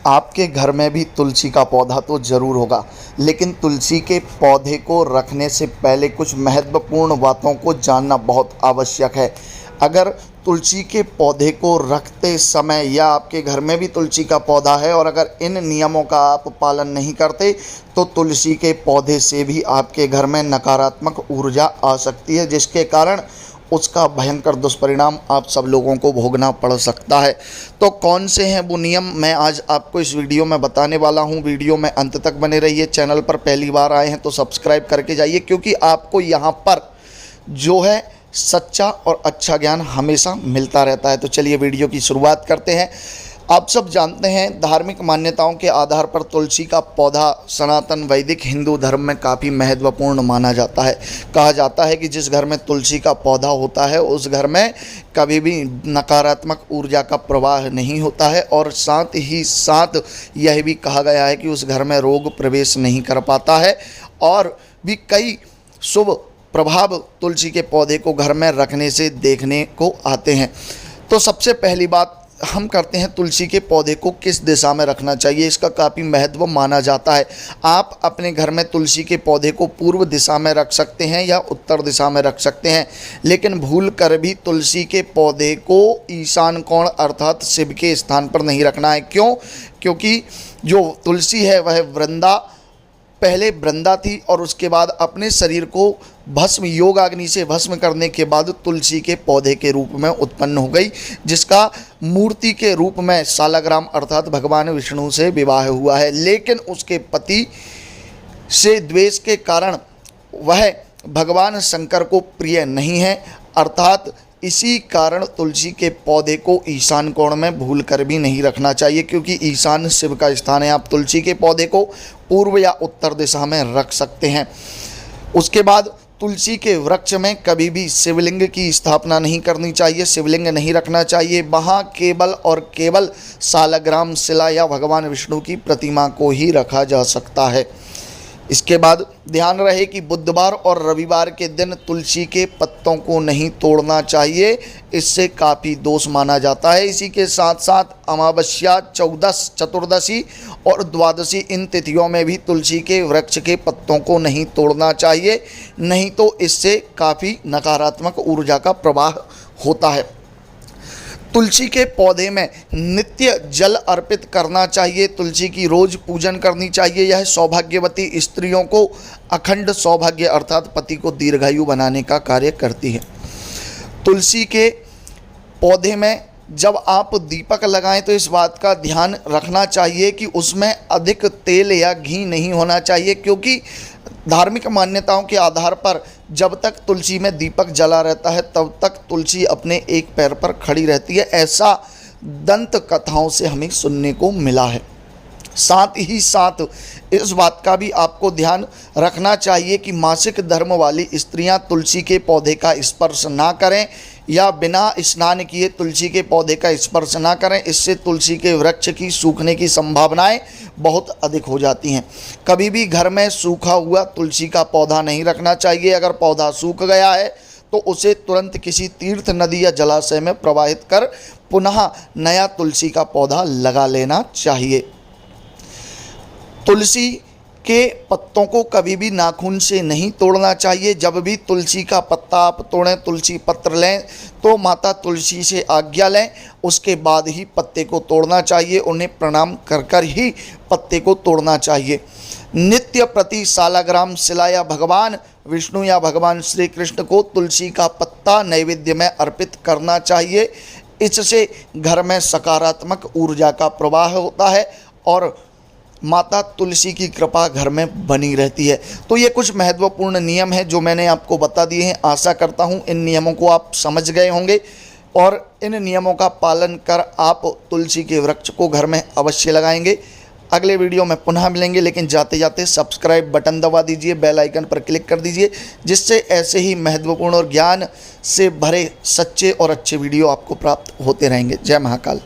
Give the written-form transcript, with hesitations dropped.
आपके घर में भी तुलसी का पौधा तो ज़रूर होगा, लेकिन तुलसी के पौधे को रखने से पहले कुछ महत्वपूर्ण बातों को जानना बहुत आवश्यक है। अगर तुलसी के पौधे को रखते समय या आपके घर में भी तुलसी का पौधा है और अगर इन नियमों का आप पालन नहीं करते तो तुलसी के पौधे से भी आपके घर में नकारात्मक ऊर्जा आ सकती है, जिसके कारण उसका भयंकर दुष्परिणाम आप सब लोगों को भोगना पड़ सकता है। तो कौन से हैं वो नियम, मैं आज आपको इस वीडियो में बताने वाला हूं। वीडियो में अंत तक बने रहिए। चैनल पर पहली बार आए हैं तो सब्सक्राइब करके जाइए, क्योंकि आपको यहां पर जो है सच्चा और अच्छा ज्ञान हमेशा मिलता रहता है। तो चलिए वीडियो की शुरुआत करते हैं। आप सब जानते हैं, धार्मिक मान्यताओं के आधार पर तुलसी का पौधा सनातन वैदिक हिंदू धर्म में काफ़ी महत्वपूर्ण माना जाता है। कहा जाता है कि जिस घर में तुलसी का पौधा होता है उस घर में कभी भी नकारात्मक ऊर्जा का प्रवाह नहीं होता है, और साथ ही साथ यह भी कहा गया है कि उस घर में रोग प्रवेश नहीं कर पाता है, और भी कई शुभ प्रभाव तुलसी के पौधे को घर में रखने से देखने को आते हैं। तो सबसे पहली बात हम करते हैं, तुलसी के पौधे को किस दिशा में रखना चाहिए, इसका काफ़ी महत्व माना जाता है। आप अपने घर में तुलसी के पौधे को पूर्व दिशा में रख सकते हैं या उत्तर दिशा में रख सकते हैं, लेकिन भूल कर भी तुलसी के पौधे को ईशान कोण अर्थात शिव के स्थान पर नहीं रखना है। क्यों? क्योंकि जो तुलसी है वह पहले वृंदा थी और उसके बाद अपने शरीर को भस्म योगाग्नि से भस्म करने के बाद तुलसी के पौधे के रूप में उत्पन्न हो गई, जिसका मूर्ति के रूप में सालग्राम अर्थात भगवान विष्णु से विवाह हुआ है। लेकिन उसके पति से द्वेष के कारण वह भगवान शंकर को प्रिय नहीं है, अर्थात इसी कारण तुलसी के पौधे को ईशान कोण में भूल कर भी नहीं रखना चाहिए, क्योंकि ईशान शिव का स्थान है। आप तुलसी के पौधे को पूर्व या उत्तर दिशा में रख सकते हैं। उसके बाद तुलसी के वृक्ष में कभी भी शिवलिंग की स्थापना नहीं करनी चाहिए, शिवलिंग नहीं रखना चाहिए। वहाँ केवल और केवल सालग्राम शिला या भगवान विष्णु की प्रतिमा को ही रखा जा सकता है। इसके बाद ध्यान रहे कि बुधवार और रविवार के दिन तुलसी के पत्तों को नहीं तोड़ना चाहिए, इससे काफ़ी दोष माना जाता है। इसी के साथ साथ अमावस्या, चतुर्दशी और द्वादशी इन तिथियों में भी तुलसी के वृक्ष के पत्तों को नहीं तोड़ना चाहिए, नहीं तो इससे काफ़ी नकारात्मक ऊर्जा का प्रवाह होता है। तुलसी के पौधे में नित्य जल अर्पित करना चाहिए, तुलसी की रोज पूजन करनी चाहिए। यह सौभाग्यवती स्त्रियों को अखंड सौभाग्य अर्थात पति को दीर्घायु बनाने का कार्य करती है। तुलसी के पौधे में जब आप दीपक लगाएं तो इस बात का ध्यान रखना चाहिए कि उसमें अधिक तेल या घी नहीं होना चाहिए, क्योंकि धार्मिक मान्यताओं के आधार पर जब तक तुलसी में दीपक जला रहता है तब तक तुलसी अपने एक पैर पर खड़ी रहती है, ऐसा दंत कथाओं से हमें सुनने को मिला है। साथ ही साथ इस बात का भी आपको ध्यान रखना चाहिए कि मासिक धर्म वाली स्त्रियां तुलसी के पौधे का स्पर्श ना करें या बिना स्नान किए तुलसी के पौधे का स्पर्श ना करें, इससे तुलसी के वृक्ष की सूखने की संभावनाएं बहुत अधिक हो जाती हैं। कभी भी घर में सूखा हुआ तुलसी का पौधा नहीं रखना चाहिए। अगर पौधा सूख गया है तो उसे तुरंत किसी तीर्थ, नदी या जलाशय में प्रवाहित कर पुनः नया तुलसी का पौधा लगा लेना चाहिए। तुलसी के पत्तों को कभी भी नाखून से नहीं तोड़ना चाहिए। जब भी तुलसी का पत्ता आप तोड़ें, तुलसी पत्र लें तो माता तुलसी से आज्ञा लें, उसके बाद ही पत्ते को तोड़ना चाहिए। उन्हें प्रणाम कर कर ही पत्ते को तोड़ना चाहिए। नित्य प्रति सालग्राम शिला या भगवान विष्णु या भगवान श्री कृष्ण को तुलसी का पत्ता नैवेद्य में अर्पित करना चाहिए। इससे घर में सकारात्मक ऊर्जा का प्रवाह होता है और माता तुलसी की कृपा घर में बनी रहती है। तो ये कुछ महत्वपूर्ण नियम हैं जो मैंने आपको बता दिए हैं। आशा करता हूँ इन नियमों को आप समझ गए होंगे और इन नियमों का पालन कर आप तुलसी के वृक्ष को घर में अवश्य लगाएंगे। अगले वीडियो में पुनः मिलेंगे, लेकिन जाते जाते सब्सक्राइब बटन दबा दीजिए, बेल आइकन पर क्लिक कर दीजिए, जिससे ऐसे ही महत्वपूर्ण और ज्ञान से भरे सच्चे और अच्छे वीडियो आपको प्राप्त होते रहेंगे। जय महाकाल।